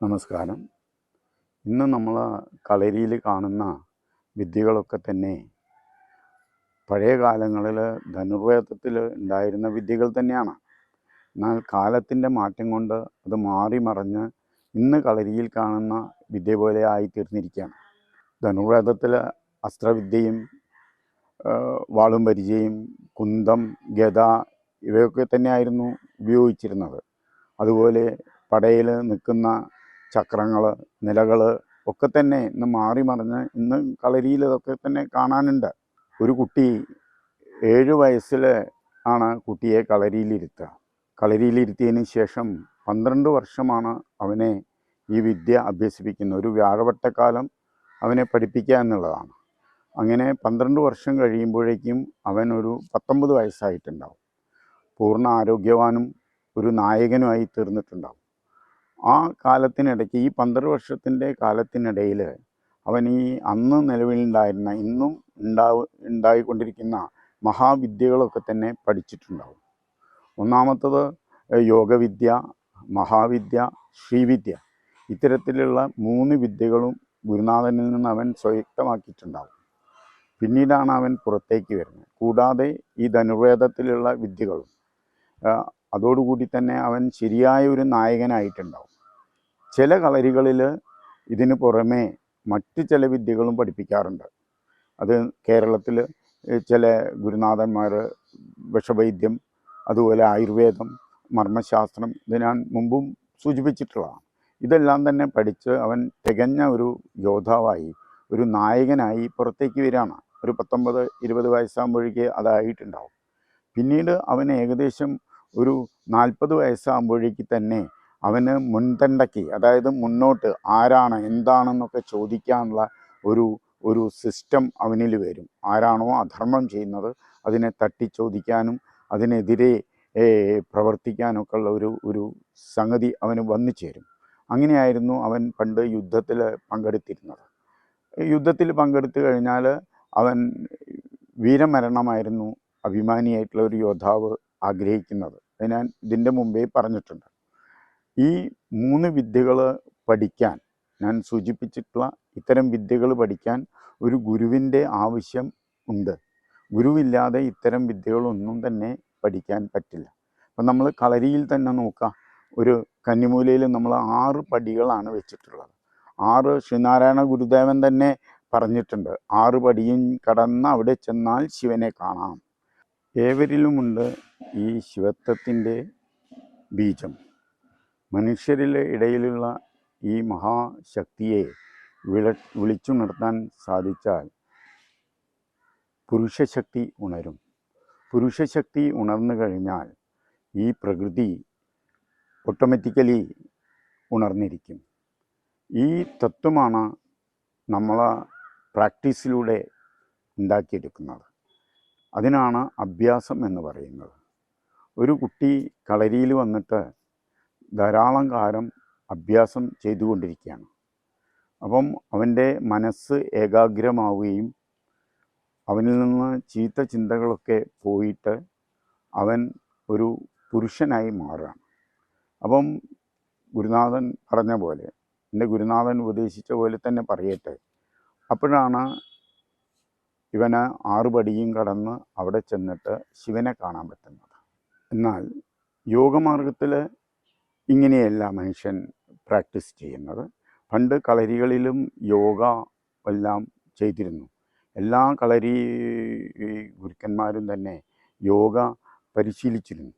നമസ്കാരം. ഇന്ന് നമ്മൾ കളരിയിൽ കാണുന്ന വിദ്യകളൊക്കെ തന്നെ പഴയ കാലങ്ങളിൽ ധനുർവേദത്തിൽ ഉണ്ടായിരുന്ന വിദ്യകൾ തന്നെയാണ്. എന്നാൽ കാലത്തിൻ്റെ മാറ്റം കൊണ്ട് അത് മാറി മറിഞ്ഞ് ഇന്ന് കളരിയിൽ കാണുന്ന വിദ്യ പോലെ ആയിത്തീർന്നിരിക്കുകയാണ്. ധനുർവേദത്തിൽ അസ്ത്രവിദ്യയും വാളും പരിചയും കുന്തം ഗദ ഇവയൊക്കെ തന്നെയായിരുന്നു ഉപയോഗിച്ചിരുന്നത്. അതുപോലെ പടയിൽ നിൽക്കുന്ന ചക്രങ്ങൾ നിലകൾ ഒക്കെ തന്നെ ഇന്ന് മാറി മറിഞ്ഞ് ഇന്ന് കളരിയിൽ ഇതൊക്കെ തന്നെ കാണാനുണ്ട്. ഒരു കുട്ടി 7 വയസ്സിൽ ആണ് കുട്ടിയെ കളരിയിലിരുത്തുക. കളരിയിലിരുത്തിയതിന് ശേഷം 12 വർഷമാണ് അവനെ ഈ വിദ്യ അഭ്യസിപ്പിക്കുന്നത്. ഒരു വ്യാഴവട്ടക്കാലം അവനെ പഠിപ്പിക്കുക എന്നുള്ളതാണ്. അങ്ങനെ 12 വർഷം കഴിയുമ്പോഴേക്കും അവൻ ഒരു 19 വയസ്സായിട്ടുണ്ടാവും. പൂർണ്ണ ആരോഗ്യവാനും ഒരു നായകനുമായി തീർന്നിട്ടുണ്ടാവും. ആ കാലത്തിനിടയ്ക്ക് ഈ 12 വർഷത്തിൻ്റെ കാലത്തിനിടയിൽ അവൻ ഈ അന്ന് നിലവിലുണ്ടായിരുന്ന ഇന്നും ഉണ്ടായിക്കൊണ്ടിരിക്കുന്ന മഹാവിദ്യകളൊക്കെ തന്നെ പഠിച്ചിട്ടുണ്ടാവും. ഒന്നാമത്തത് യോഗവിദ്യ, മഹാവിദ്യ, ശ്രീവിദ്യ. ഇത്തരത്തിലുള്ള 3 വിദ്യകളും ഗുരുനാഥനിൽ നിന്ന് അവൻ സ്വയക്തമാക്കിയിട്ടുണ്ടാവും. പിന്നീടാണ് അവൻ പുറത്തേക്ക് വരുന്നത്. കൂടാതെ ഈ ധനുർവേദത്തിലുള്ള വിദ്യകളും അതോടുകൂടി തന്നെ അവൻ ശരിയായ ഒരു നായകനായിട്ടുണ്ടാവും. ചില കളരികളിൽ ഇതിന് പുറമേ മറ്റ് ചില വിദ്യകളും പഠിപ്പിക്കാറുണ്ട്. അത് കേരളത്തിൽ ചില ഗുരുനാഥന്മാർ വിഷവൈദ്യം, അതുപോലെ ആയുർവേദം, മർമ്മശാസ്ത്രം, ഇത് ഞാൻ മുമ്പും സൂചിപ്പിച്ചിട്ടുള്ളതാണ്. ഇതെല്ലാം തന്നെ പഠിച്ച് അവൻ തികഞ്ഞ ഒരു യോദ്ധാവായി ഒരു നായകനായി പുറത്തേക്ക് വരികയാണ്. ഒരു 19-20 വയസ്സാകുമ്പോഴേക്ക് അതായിട്ടുണ്ടാവും. പിന്നീട് അവൻ ഏകദേശം ഒരു 40 വയസ്സാകുമ്പോഴേക്ക് തന്നെ അവന് മുൻതണ്ടയ്ക്ക്, അതായത് മുന്നോട്ട് ആരാണ് എന്താണെന്നൊക്കെ ചോദിക്കാനുള്ള ഒരു സിസ്റ്റം അവനിൽ വരും. ആരാണോ അധർമ്മം ചെയ്യുന്നത് അതിനെ തട്ടി ചോദിക്കാനും അതിനെതിരെ പ്രവർത്തിക്കാനൊക്കെ ഉള്ള ഒരു സംഗതി അവന് വന്നു ചേരും. അങ്ങനെയായിരുന്നു അവൻ പണ്ട് യുദ്ധത്തിൽ പങ്കെടുത്തിരുന്നത്. യുദ്ധത്തിൽ പങ്കെടുത്തു കഴിഞ്ഞാൽ അവൻ വീരമരണമായിരുന്നു അഭിമാനിയായിട്ടുള്ള ഒരു യോദ്ധാവ് ആഗ്രഹിക്കുന്നത്. അത് ഞാൻ ഇതിൻ്റെ മുമ്പേ പറഞ്ഞിട്ടുണ്ട്. ഈ 3 വിദ്യകൾ പഠിക്കാൻ, ഞാൻ സൂചിപ്പിച്ചിട്ടുള്ള ഇത്തരം വിദ്യകൾ പഠിക്കാൻ ഒരു ഗുരുവിൻ്റെ ആവശ്യം ഉണ്ട്. ഗുരുവില്ലാതെ ഇത്തരം വിദ്യകളൊന്നും തന്നെ പഠിക്കാൻ പറ്റില്ല. അപ്പം നമ്മൾ കളരിയിൽ തന്നെ നോക്കാം. ഒരു കന്നിമൂലയിൽ നമ്മൾ 6 പടികളാണ് വെച്ചിട്ടുള്ളത്. 6 ശ്രീനാരായണ ഗുരുദേവൻ തന്നെ പറഞ്ഞിട്ടുണ്ട്, 6 പടിയും കടന്ന് അവിടെ ചെന്നാൽ ശിവനെ കാണാം. ഏവരിലുമുണ്ട് ഈ ശിവത്വത്തിൻ്റെ ബീജം. മനുഷ്യരിലെ ഇടയിലുള്ള ഈ മഹാശക്തിയെ വിളിച്ചു നിർത്താൻ സാധിച്ചാൽ പുരുഷശക്തി ഉണരും. പുരുഷശക്തി ഉണർന്നു കഴിഞ്ഞാൽ ഈ പ്രകൃതി ഓട്ടോമാറ്റിക്കലി ഉണർന്നിരിക്കും. ഈ തത്വമാണ് നമ്മൾ പ്രാക്ടീസിലൂടെ ഉണ്ടാക്കിയെടുക്കുന്നത്. അതിനാണ് അഭ്യാസം എന്ന് പറയുന്നത്. ഒരു കുട്ടി കളരിയിൽ വന്നിട്ട് ധാരാളം കാലം അഭ്യാസം ചെയ്തുകൊണ്ടിരിക്കുകയാണ്. അപ്പം അവൻ്റെ മനസ്സ് ഏകാഗ്രമാവുകയും അവനിൽ നിന്ന് ചീത്ത ചിന്തകളൊക്കെ പോയിട്ട് അവൻ ഒരു പുരുഷനായി മാറുകയാണ്. അപ്പം ഗുരുനാഥൻ പറഞ്ഞ പോലെ, എൻ്റെ ഗുരുനാഥൻ ഉപദേശിച്ച പോലെ തന്നെ പറയട്ടെ, അപ്പോഴാണ് ഇവന് 6 പടിയും കടന്ന് അവിടെ ചെന്നിട്ട് ശിവനെ കാണാൻ പറ്റുന്നത്. എന്നാൽ യോഗമാർഗത്തിൽ ഇങ്ങനെയല്ല മനുഷ്യൻ പ്രാക്ടീസ് ചെയ്യുന്നത്. പണ്ട് കളരികളിലും യോഗ എല്ലാം ചെയ്തിരുന്നു. എല്ലാ കളരി ഗുരുക്കന്മാരും തന്നെ യോഗ പരിശീലിച്ചിരുന്നു.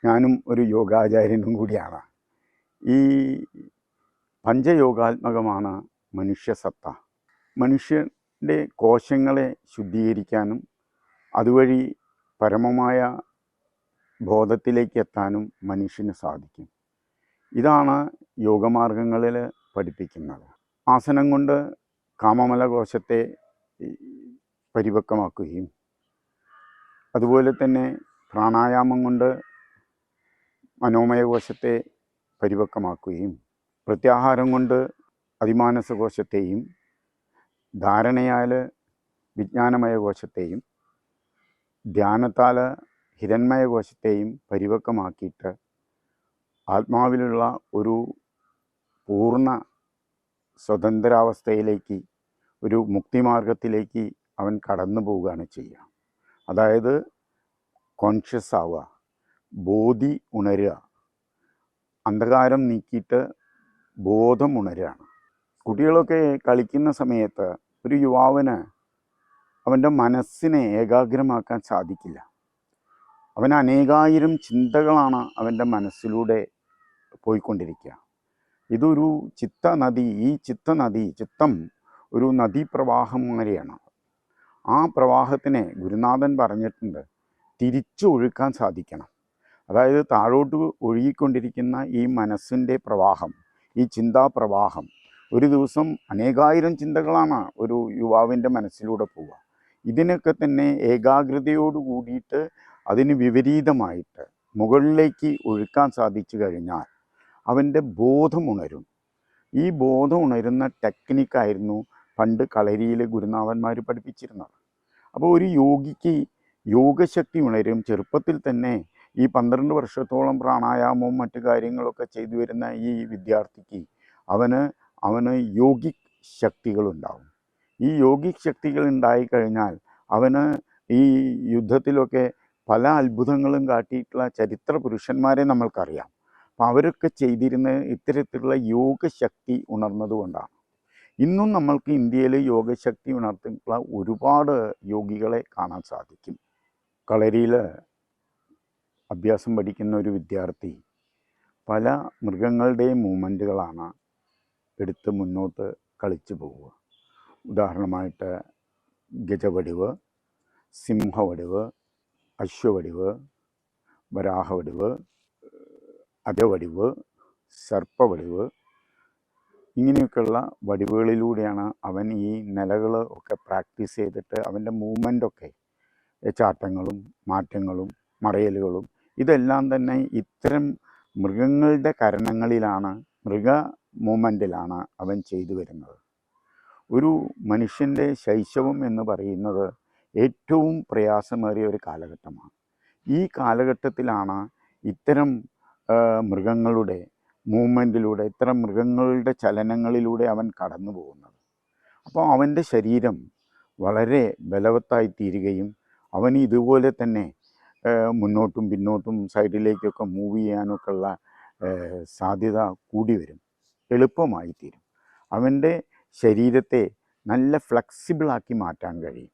ഞാനും ഒരു യോഗാചാര്യനും കൂടിയാണ്. ഈ പഞ്ചയോഗാത്മകമാണ് മനുഷ്യസത്ത. മനുഷ്യൻ്റെ കോശങ്ങളെ ശുദ്ധീകരിക്കാനും അതുവഴി പരമമായ ബോധത്തിലേക്ക് എത്താനും മനുഷ്യന് സാധിക്കും. ഇതാണ് യോഗമാർഗങ്ങളിൽ പഠിപ്പിക്കുന്നത്. ആസനം കൊണ്ട് കാമമല കോശത്തെ പരിപക്വമാക്കുകയും അതുപോലെ തന്നെ പ്രാണായാമം കൊണ്ട് മനോമയ കോശത്തെ പരിപക്വമാക്കുകയും പ്രത്യാഹാരം കൊണ്ട് അതിമാനസ കോശത്തെയും ധാരണയാൽ വിജ്ഞാനമയ കോശത്തെയും ധ്യാനത്താൽ ഹിരൺമയ കോശത്തെയും പരിപക്വമാക്കിയിട്ട് ആത്മാവിലുള്ള ഒരു പൂർണ്ണ സ്വതന്ത്രാവസ്ഥയിലേക്ക്, ഒരു മുക്തിമാർഗത്തിലേക്ക് അവൻ കടന്നു പോവുകയാണ് ചെയ്യുക. അതായത് കോൺഷ്യസ് ആവുക, ബോധി ഉണരുക, അന്ധകാരം നീക്കിയിട്ട് ബോധം ഉണരുകയാണ്. കുട്ടികളൊക്കെ കളിക്കുന്ന സമയത്ത് ഒരു യുവാവിന് അവൻ്റെ മനസ്സിനെ ഏകാഗ്രമാക്കാൻ സാധിക്കില്ല. അവൻ അനേകായിരം ചിന്തകളാണ് അവൻ്റെ മനസ്സിലൂടെ പോയിക്കൊണ്ടിരിക്കുക. ഇതൊരു ചിത്തനദി. ഈ ചിത്തം ഒരു നദീപ്രവാഹം മാതിരിയാണ്. ആ പ്രവാഹത്തിനെ ഗുരുനാഥൻ പറഞ്ഞിട്ടുണ്ട്, തിരിച്ചൊഴുക്കാൻ സാധിക്കണം. അതായത് താഴോട്ട് ഒഴുകിക്കൊണ്ടിരിക്കുന്ന ഈ മനസ്സിൻ്റെ പ്രവാഹം, ഈ ചിന്താപ്രവാഹം, ഒരു ദിവസം അനേകായിരം ചിന്തകളാണ് ഒരു യുവാവിൻ്റെ മനസ്സിലൂടെ പോവുക. ഇതിനൊക്കെ തന്നെ ഏകാഗ്രതയോട് കൂടിയിട്ട് അതിന് വിപരീതമായിട്ട് മുകളിലേക്ക് ഒഴുക്കാൻ സാധിച്ചു കഴിഞ്ഞാൽ അവൻ്റെ ബോധം ഉണരും. ഈ ബോധം ഉണരുന്ന ടെക്നിക്കായിരുന്നു പണ്ട് കളരിയിലെ ഗുരുനാഥന്മാർ പഠിപ്പിച്ചിരുന്നത്. അപ്പോൾ ഒരു യോഗിക്ക് യോഗശക്തി ഉണരും. ചെറുപ്പത്തിൽ തന്നെ ഈ 12 വർഷത്തോളം പ്രാണായാമവും മറ്റു കാര്യങ്ങളൊക്കെ ചെയ്തു വരുന്ന ഈ വിദ്യാർത്ഥിക്ക് അവന് യോഗിക് ശക്തികളുണ്ടാവും. ഈ യോഗിക് ശക്തികൾ ഉണ്ടായിക്കഴിഞ്ഞാൽ അവന് ഈ യുദ്ധത്തിലൊക്കെ പല അത്ഭുതങ്ങളും കാട്ടിയിട്ടുള്ള ചരിത്ര പുരുഷന്മാരെ നമ്മൾക്കറിയാം. അപ്പം അവരൊക്കെ ചെയ്തിരുന്ന ഇത്തരത്തിലുള്ള യോഗശക്തി ഉണർന്നതുകൊണ്ടാണ്. ഇന്നും നമ്മൾക്ക് ഇന്ത്യയിൽ യോഗശക്തി ഉണർത്തിയിട്ടുള്ള ഒരുപാട് യോഗികളെ കാണാൻ സാധിക്കും. കളരിയിൽ അഭ്യാസം പഠിക്കുന്ന ഒരു വിദ്യാർത്ഥി പല മൃഗങ്ങളുടെയും മൂവ്മെൻറ്റുകളാണ് എടുത്ത് മുന്നോട്ട് കളിച്ചു പോവുക. ഉദാഹരണമായിട്ട് ഗജവടിവ്, സിംഹവടിവ്, അശ്വവടിവ്, വരാഹവടിവ്, അജവടിവ്, സർപ്പവടിവ്, ഇങ്ങനെയൊക്കെയുള്ള വടിവുകളിലൂടെയാണ് അവൻ ഈ നിലകൾ ഒക്കെ പ്രാക്ടീസ് ചെയ്തിട്ട് അവൻ്റെ മൂവ്മെൻറ്റൊക്കെ, ചാട്ടങ്ങളും മാറ്റങ്ങളും മറയലുകളും ഇതെല്ലാം തന്നെ ഇത്തരം മൃഗങ്ങളുടെ കരണങ്ങളിലാണ്, മൃഗ മൂവ്മെൻറ്റിലാണ് അവൻ ചെയ്തു വരുന്നത്. ഒരു മനുഷ്യൻ്റെ ശൈശവം എന്ന് പറയുന്നത് ഏറ്റവും പ്രയാസമേറിയ ഒരു കാലഘട്ടമാണ്. ഈ കാലഘട്ടത്തിലാണ് ഇത്തരം മൃഗങ്ങളുടെ മൂവ്മെൻറ്റിലൂടെ, ഇത്തരം മൃഗങ്ങളുടെ ചലനങ്ങളിലൂടെ അവൻ കടന്നു പോകുന്നത്. അപ്പോൾ അവൻ്റെ ശരീരം വളരെ ബലവത്തായി തീരുകയും അവന് ഇതുപോലെ തന്നെ മുന്നോട്ടും പിന്നോട്ടും സൈഡിലേക്കൊക്കെ മൂവ് ചെയ്യാനൊക്കെ ഉള്ള സാധ്യത കൂടി വരും, എളുപ്പമായി തീരും. അവൻ്റെ ശരീരത്തെ നല്ല ഫ്ലെക്സിബിളാക്കി മാറ്റാൻ കഴിയും.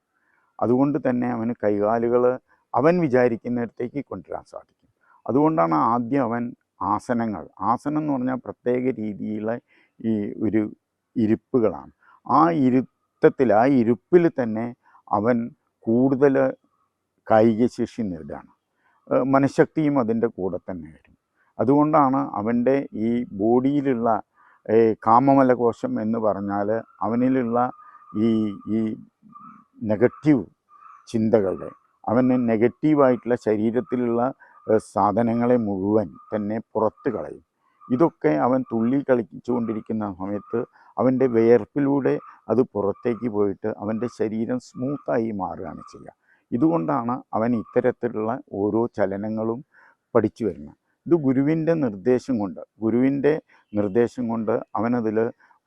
അതുകൊണ്ട് തന്നെ അവന് കൈകാലുകൾ അവൻ വിചാരിക്കുന്നിടത്തേക്ക് കൊണ്ടുവരാൻ സാധിക്കും. അതുകൊണ്ടാണ് ആദ്യം അവൻ ആസനം എന്ന് പറഞ്ഞാൽ പ്രത്യേക രീതിയിലുള്ള ഈ ഒരു ഇരിപ്പുകളാണ്. ആ ഇരുപ്പിൽ തന്നെ അവൻ കൂടുതൽ കായികശേഷി നേടുകയാണ്. മനഃശക്തിയും അതിൻ്റെ കൂടെ തന്നെ വരും. അതുകൊണ്ടാണ് അവൻ്റെ ഈ ബോഡിയിലുള്ള കാമമലകോശം എന്ന് പറഞ്ഞാൽ അവനിലുള്ള ഈ നെഗറ്റീവ് ചിന്തകളുടെ, അവന് നെഗറ്റീവായിട്ടുള്ള ശരീരത്തിലുള്ള സാധനങ്ങളെ മുഴുവൻ തന്നെ പുറത്ത് കളയും. ഇതൊക്കെ അവൻ തുള്ളി കളിച്ചുകൊണ്ടിരിക്കുന്ന സമയത്ത് അവൻ്റെ വിയർപ്പിലൂടെ അത് പുറത്തേക്ക് പോയിട്ട് അവൻ്റെ ശരീരം സ്മൂത്തായി മാറുകയാണ് ചെയ്യുക. ഇതുകൊണ്ടാണ് അവൻ ഇത്തരത്തിലുള്ള ഓരോ ചലനങ്ങളും പഠിച്ചു വരുന്നത്. ഇത് ഗുരുവിൻ്റെ നിർദ്ദേശം കൊണ്ട് അവനതിൽ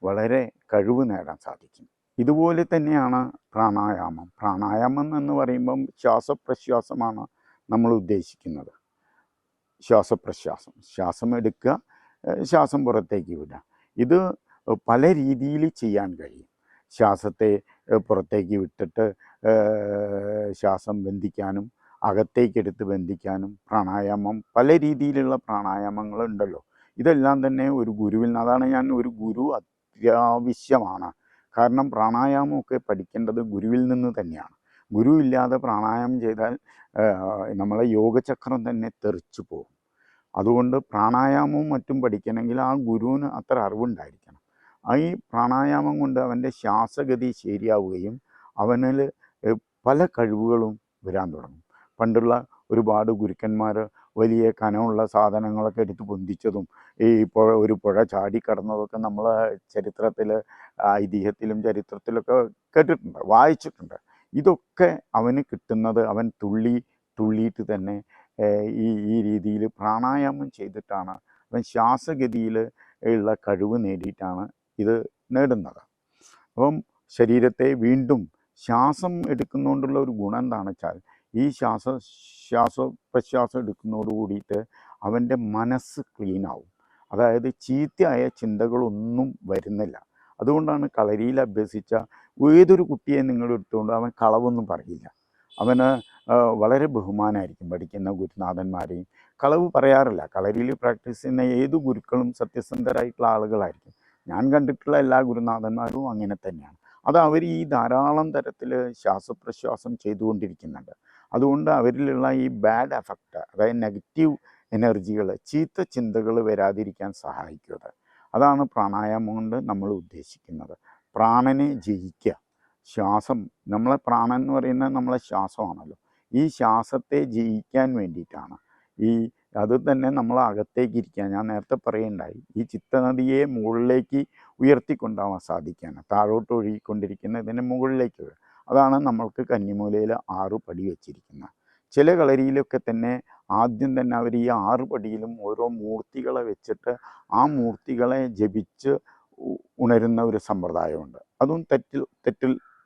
വളരെ കഴിവ് നേടാൻ സാധിക്കും. ഇതുപോലെ തന്നെയാണ് പ്രാണായാമം എന്ന് പറയുമ്പം ശ്വാസപ്രശ്വാസമാണ് നമ്മൾ ഉദ്ദേശിക്കുന്നത്. ശ്വാസം എടുക്കുക, ശ്വാസം പുറത്തേക്ക് വിടുക. ഇത് പല രീതിയിൽ ചെയ്യാൻ കഴിയും. ശ്വാസത്തെ പുറത്തേക്ക് വിട്ടിട്ട് ശ്വാസം ബന്ധിക്കാനും അകത്തേക്കെടുത്ത് ബന്ധിക്കാനും പ്രാണായാമം, പല രീതിയിലുള്ള പ്രാണായാമങ്ങളുണ്ടല്ലോ. ഇതെല്ലാം തന്നെ ഒരു ഗുരുവിൽ നിന്ന്, അതാണ് ഞാൻ ഒരു ഗുരു അത്യാവശ്യമാണ്. കാരണം പ്രാണായാമമൊക്കെ പഠിക്കേണ്ടത് ഗുരുവിൽ നിന്ന് തന്നെയാണ്. ഗുരു ഇല്ലാതെ പ്രാണായാമം ചെയ്താൽ നമ്മളെ യോഗചക്രം തന്നെ തെറിച്ചു പോകും. അതുകൊണ്ട് പ്രാണായാമവും മറ്റും പഠിക്കണമെങ്കിൽ ആ ഗുരുവിന് അത്ര അറിവുണ്ടായിരിക്കണം. ഈ പ്രാണായാമം കൊണ്ട് അവൻ്റെ ശ്വാസഗതി ശരിയാവുകയും അവനിൽ പല കഴിവുകളും വരാൻ തുടങ്ങും. പണ്ടുള്ള ഒരുപാട് ഗുരുക്കന്മാർ വലിയ കനമുള്ള സാധനങ്ങളൊക്കെ എടുത്ത് പൊന്തിച്ചതും ഈ ഒരു പുഴ ചാടിക്കടന്നതൊക്കെ നമ്മൾ ചരിത്രത്തിൽ, ഐതിഹ്യത്തിലും ചരിത്രത്തിലൊക്കെ കേട്ടിട്ടുണ്ട്, വായിച്ചിട്ടുണ്ട്. ഇതൊക്കെ അവന് കിട്ടുന്നത് അവൻ തുള്ളിയിട്ട് തന്നെ ഈ രീതിയിൽ പ്രാണായാമം ചെയ്തിട്ടാണ് അവൻ ശ്വാസഗതിയിൽ ഉള്ള കഴിവ് നേടിയിട്ടാണ് ഇത് നേടുന്നത്. അപ്പം ശരീരത്തെ വീണ്ടും ശ്വാസം എടുക്കുന്നതുകൊണ്ടുള്ള ഒരു ഗുണം എന്താണെന്ന് വെച്ചാൽ ഈ ശ്വാസോപ്രശ്വാസം എടുക്കുന്നതോട് കൂടിയിട്ട് അവൻ്റെ മനസ്സ് ക്ലീനാവും. അതായത് ചീത്തയായ ചിന്തകളൊന്നും വരുന്നില്ല. അതുകൊണ്ടാണ് കളരിയിൽ അഭ്യസിച്ച ഏതൊരു കുട്ടിയെ നിങ്ങൾ എടുത്തുകൊണ്ട് അവൻ കളവൊന്നും പറയില്ല. അവന് വളരെ ബഹുമാനമായിരിക്കും പഠിക്കുന്ന ഗുരുനാഥന്മാരെയും. കളവ് പറയാറില്ല. കളരിയിൽ പ്രാക്ടീസ് ചെയ്യുന്ന ഏത് ഗുരുക്കളും സത്യസന്ധരായിട്ടുള്ള ആളുകളായിരിക്കും. ഞാൻ കണ്ടിട്ടുള്ള എല്ലാ ഗുരുനാഥന്മാരും അങ്ങനെ തന്നെയാണ്. അത് അവർ ഈ ധാരാളം തരത്തിൽ ശ്വാസപ്രശ്വാസം ചെയ്തുകൊണ്ടിരിക്കുന്നുണ്ട്. അതുകൊണ്ട് അവരിലുള്ള ഈ ബാഡ് എഫക്റ്റ്, അതായത് നെഗറ്റീവ് എനർജികൾ, ചീത്ത ചിന്തകൾ വരാതിരിക്കാൻ സഹായിക്കുന്നത്. അതാണ് പ്രാണായാമം കൊണ്ട് നമ്മൾ ഉദ്ദേശിക്കുന്നത്. പ്രാണനെ ജയിക്കുക. ശ്വാസം, നമ്മളെ പ്രാണൻ എന്ന് പറയുന്നത് നമ്മളെ ശ്വാസമാണല്ലോ. ഈ ശ്വാസത്തെ ജയിക്കാൻ വേണ്ടിയിട്ടാണ് അത് തന്നെ നമ്മൾ അകത്തേക്ക് ഇരിക്കുക. ഞാൻ നേരത്തെ പറയുണ്ടായി, ഈ ചിത്തനദിയെ മുകളിലേക്ക് ഉയർത്തിക്കൊണ്ടാവാൻ സാധിക്കാണ്. താഴോട്ട് ഒഴുകിക്കൊണ്ടിരിക്കുന്ന ഇതിൻ്റെ മുകളിലേക്ക്. അതാണ് നമ്മൾക്ക് കന്നിമൂലയിൽ 6 പടി വെച്ചിരിക്കുന്നത്. ചില കളരിയിലൊക്കെ തന്നെ ആദ്യം തന്നെ അവർ ഈ 6 പടിയിലും ഓരോ മൂർത്തികളെ വെച്ചിട്ട് ആ മൂർത്തികളെ ജപിച്ച് ഉണരുന്ന ഒരു സമ്പ്രദായമുണ്ട്. അതും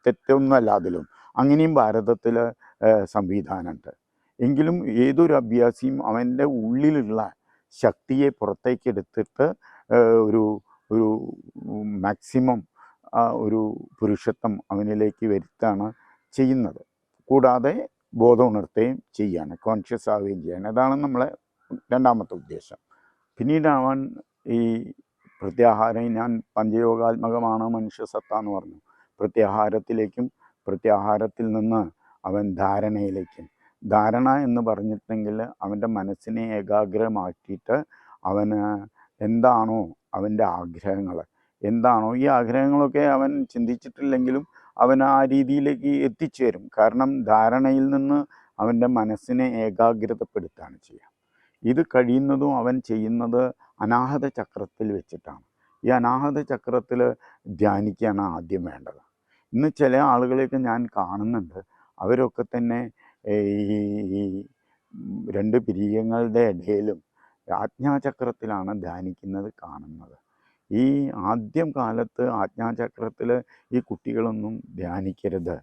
തെറ്റൊന്നുമല്ല അതിലും. അങ്ങനെയും ഭാരതത്തിൽ സംവിധാനമുണ്ട്. എങ്കിലും ഏതൊരു അഭ്യാസിയും അവൻ്റെ ഉള്ളിലുള്ള ശക്തിയെ പുറത്തേക്ക് എടുത്തിട്ട് ഒരു മാക്സിമം ഒരു പുരുഷത്വം അവനിലേക്ക് വരുത്താണ് ചെയ്യുന്നത്. കൂടാതെ ബോധം ഉണർത്തുകയും ചെയ്യാണ്, കോൺഷ്യസ് ആവുകയും ചെയ്യാണ്. അതാണ് നമ്മളെ രണ്ടാമത്തെ ഉദ്ദേശം. പിന്നീട് അവൻ ഈ പ്രത്യാഹാരം, ഞാൻ പഞ്ചയോഗാത്മകമാണ് മനുഷ്യസത്ത എന്ന് പറഞ്ഞു. പ്രത്യാഹാരത്തിലേക്കും പ്രത്യാഹാരത്തിൽ നിന്ന് അവൻ ധാരണയിലേക്കും. ധാരണ എന്ന് പറഞ്ഞിട്ടുണ്ടെങ്കിൽ അവൻ്റെ മനസ്സിനെ ഏകാഗ്രമാക്കിയിട്ട് അവന് എന്താണോ അവൻ്റെ ആഗ്രഹങ്ങൾ എന്താണോ, ഈ ആഗ്രഹങ്ങളൊക്കെ അവൻ ചിന്തിച്ചിട്ടില്ലെങ്കിലും അവൻ ആ രീതിയിലേക്ക് എത്തിച്ചേരും. കാരണം ധാരണയിൽ നിന്ന് അവൻ്റെ മനസ്സിനെ ഏകാഗ്രതപ്പെടുത്തുകയാണ് ചെയ്യുക. ഇത് കഴിയുന്നതും അവൻ ചെയ്യുന്നത് അനാഹത ചക്രത്തിൽ വെച്ചിട്ടാണ്. ഈ അനാഹത ചക്രത്തിൽ ധ്യാനിക്കുകയാണ് ആദ്യം വേണ്ടത്. ഇന്ന് ചില ആളുകളെയൊക്കെ ഞാൻ കാണുന്നുണ്ട്, അവരൊക്കെ തന്നെ ഈ 2 പിരിയങ്ങളുടെ ഇടയിലും ആജ്ഞാചക്രത്തിലാണ് ധ്യാനിക്കുന്നത് കാണുന്നത്. ഈ ആദ്യം കാലത്ത് ആജ്ഞാചക്രത്തിൽ ഈ കുട്ടികളൊന്നും ധ്യാനിക്കരുത്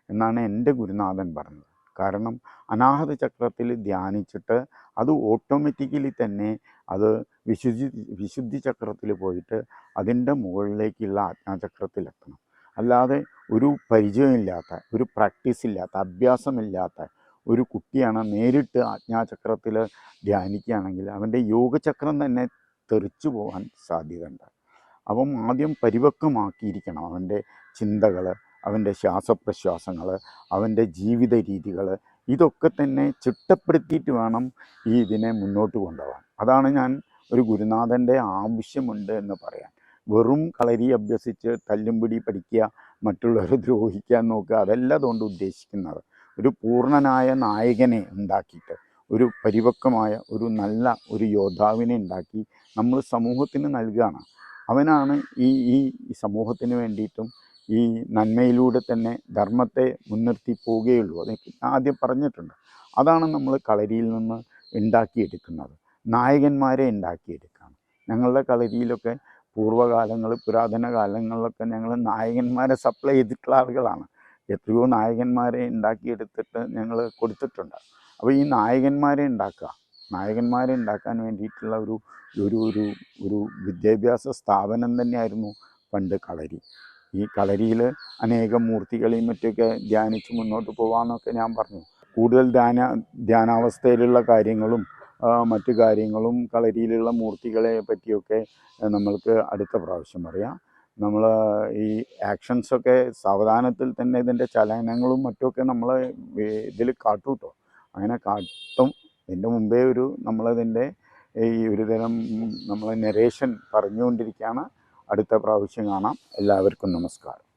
എന്നാണ് എൻ്റെ ഗുരുനാഥൻ പറഞ്ഞത്. കാരണം അനാഹത ചക്രത്തിൽ ധ്യാനിച്ചിട്ട് അത് ഓട്ടോമാറ്റിക്കലി തന്നെ അത് വിശുദ്ധി ചക്രത്തിൽ പോയിട്ട് അതിൻ്റെ മുകളിലേക്കുള്ള ആജ്ഞാചക്രത്തിലെത്തണം. അല്ലാതെ ഒരു പരിചയമില്ലാത്ത, ഒരു പ്രാക്ടീസ് ഇല്ലാത്ത, അഭ്യാസമില്ലാത്ത ഒരു കുട്ടിയാണ് നേരിട്ട് ആജ്ഞാചക്രത്തിൽ ധ്യാനിക്കുകയാണെങ്കിൽ അവൻ്റെ യോഗചക്രം തന്നെ തെറിച്ചു പോകാൻ സാധ്യതയുണ്ട്. അപ്പം ആദ്യം പരിപക്വമാക്കിയിരിക്കണം അവൻ്റെ ചിന്തകൾ, അവൻ്റെ ശ്വാസപ്രശ്വാസങ്ങൾ, അവൻ്റെ ജീവിത രീതികൾ. ഇതൊക്കെ തന്നെ ചിട്ടപ്പെടുത്തിയിട്ട് വേണം ഇതിനെ മുന്നോട്ട് കൊണ്ടുപോകാൻ. അതാണ് ഞാൻ ഒരു ഗുരുനാഥൻ്റെ ആവശ്യമുണ്ട് എന്ന് പറയാൻ. വെറും കളരി അഭ്യസിച്ച് തല്ലുംപിടി പഠിക്കുക, മറ്റുള്ളവരെ ദ്രോഹിക്കാൻ നോക്കുക, അതല്ല അതുകൊണ്ട് ഉദ്ദേശിക്കുന്നത്. ഒരു പൂർണ്ണനായ നായകനെ ഉണ്ടാക്കിയിട്ട്, ഒരു പരിപക്വമായ ഒരു നല്ല ഒരു യോദ്ധാവിനെ ഉണ്ടാക്കി നമ്മൾ സമൂഹത്തിന് നൽകുകയാണ്. അവനാണ് ഈ സമൂഹത്തിന് വേണ്ടിയിട്ടും ഈ നന്മയിലൂടെ തന്നെ ധർമ്മത്തെ മുൻനിർത്തി പോവുകയുള്ളൂ. അത് ആദ്യം പറഞ്ഞിട്ടുണ്ട്. അതാണ് നമ്മൾ കളരിയിൽ നിന്ന് ഉണ്ടാക്കിയെടുക്കുന്നത്. നായകന്മാരെ ഉണ്ടാക്കിയെടുക്കുകയാണ്. ഞങ്ങളുടെ കളരിയിലൊക്കെ പുരാതന കാലങ്ങളിലൊക്കെ ഞങ്ങൾ നായകന്മാരെ സപ്ലൈ ചെയ്തിട്ടുള്ള ആളുകളാണ്. എത്രയോ നായകന്മാരെ ഉണ്ടാക്കിയെടുത്തിട്ട് ഞങ്ങൾ കൊടുത്തിട്ടുണ്ട്. അപ്പോൾ ഈ നായകന്മാരെ ഉണ്ടാക്കാൻ വേണ്ടിയിട്ടുള്ള ഒരു വിദ്യാഭ്യാസ സ്ഥാപനം തന്നെയായിരുന്നു പണ്ട് കളരി. ഈ കളരിയിൽ അനേകം മൂർത്തികളെയും മറ്റൊക്കെ ധ്യാനിച്ച് മുന്നോട്ട് പോകാമെന്നൊക്കെ ഞാൻ പറഞ്ഞു. കൂടുതൽ ധ്യാനാവസ്ഥയിലുള്ള കാര്യങ്ങളും മറ്റു കാര്യങ്ങളും കളരിയിലുള്ള മൂർത്തികളെ പറ്റിയൊക്കെ നമ്മൾക്ക് അടുത്ത പ്രാവശ്യം പറയാം. നമ്മൾ ഈ ആക്ഷൻസൊക്കെ സാവധാനത്തിൽ തന്നെ ഇതിൻ്റെ ചലനങ്ങളും മറ്റുമൊക്കെ നമ്മൾ ഇതിൽ കാട്ടും കേട്ടോ. അങ്ങനെ കാട്ടും. ഇതിൻ്റെ മുമ്പേ നമ്മളതിൻ്റെ ഒരു തരം നമ്മൾ നരേഷൻ പറഞ്ഞുകൊണ്ടിരിക്കുകയാണ്. അടുത്ത പ്രാവശ്യം കാണാം. എല്ലാവർക്കും നമസ്കാരം.